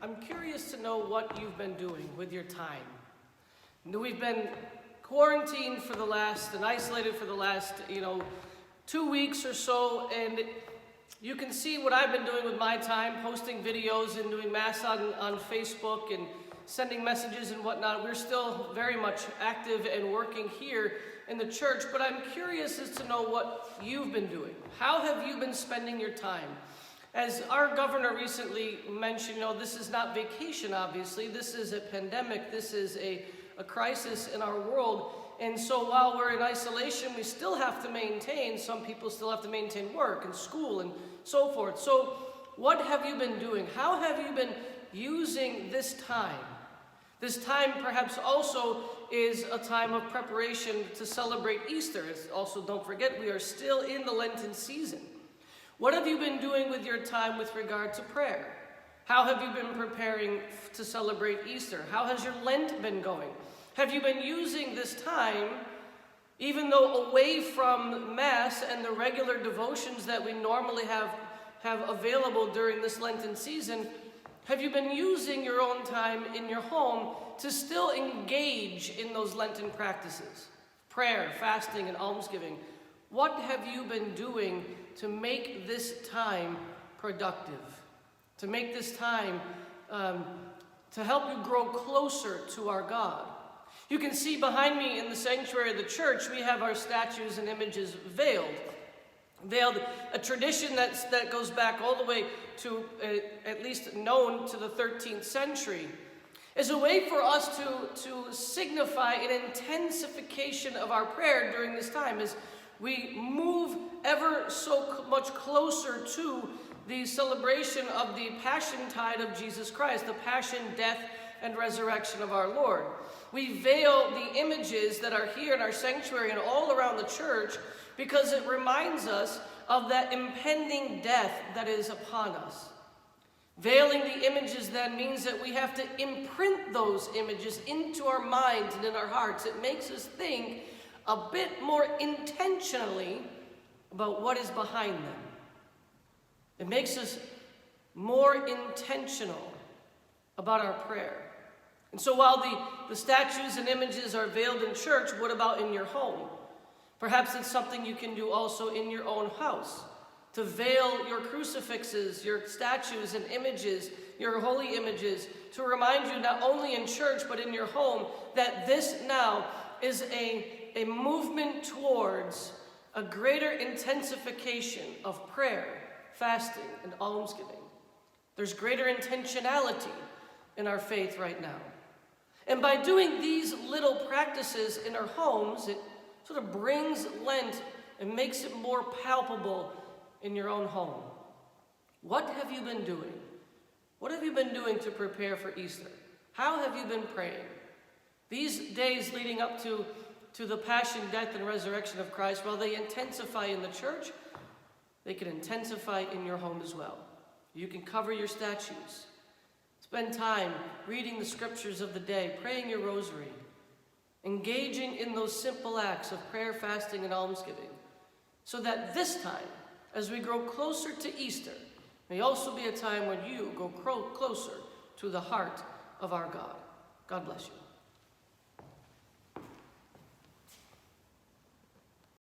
I'm curious to know what you've been doing with your time. We've been quarantined for the last, and isolated for the last, 2 weeks or so, and you can see what I've been doing with my time, posting videos and doing mass on Facebook and sending messages and whatnot. We're still very much active and working here in the church, but I'm curious as to know what you've been doing. How have you been spending your time? As our governor recently mentioned, this is not vacation, obviously. This is a pandemic. This is a crisis in our world. And so while we're in isolation, we still have to maintain, some people still have to maintain work and school and so forth. So what have you been doing? How have you been using this time? This time perhaps also is a time of preparation to celebrate Easter. Also, don't forget, we are still in the Lenten season. What have you been doing with your time with regard to prayer? How have you been preparing to celebrate Easter? How has your Lent been going? Have you been using this time, even though away from Mass and the regular devotions that we normally have available during this Lenten season, have you been using your own time in your home to still engage in those Lenten practices? Prayer, fasting, and almsgiving. What have you been doing to make this time productive? To make this time to help you grow closer to our God? You can see behind me in the sanctuary of the church, we have our statues and images veiled. Veiled, a tradition that goes back all the way to, at least known to the 13th century, is a way for us to signify an intensification of our prayer during this time as we move ever so much closer to the celebration of the Passion Tide of Jesus Christ, the passion, death, and resurrection of our Lord. We veil the images that are here in our sanctuary and all around the church because it reminds us of that impending death that is upon us. Veiling the images then means that we have to imprint those images into our minds and in our hearts. It makes us think a bit more intentionally about what is behind them. It makes us more intentional about our prayer. And so while the statues and images are veiled in church, what about in your home? Perhaps it's something you can do also in your own house, to veil your crucifixes, your statues and images, your holy images, to remind you not only in church but in your home that this now is a movement towards a greater intensification of prayer, fasting, and almsgiving. There's greater intentionality in our faith right now. And by doing these little practices in our homes, it sort of brings Lent and makes it more palpable in your own home. What have you been doing? What have you been doing to prepare for Easter? How have you been praying? These days leading up to the passion, death, and resurrection of Christ, while they intensify in the church, they can intensify in your home as well. You can cover your statues. Spend time reading the scriptures of the day, praying your rosary, engaging in those simple acts of prayer, fasting, and almsgiving, so that this time, as we grow closer to Easter, may also be a time when you go closer to the heart of our God. God bless you.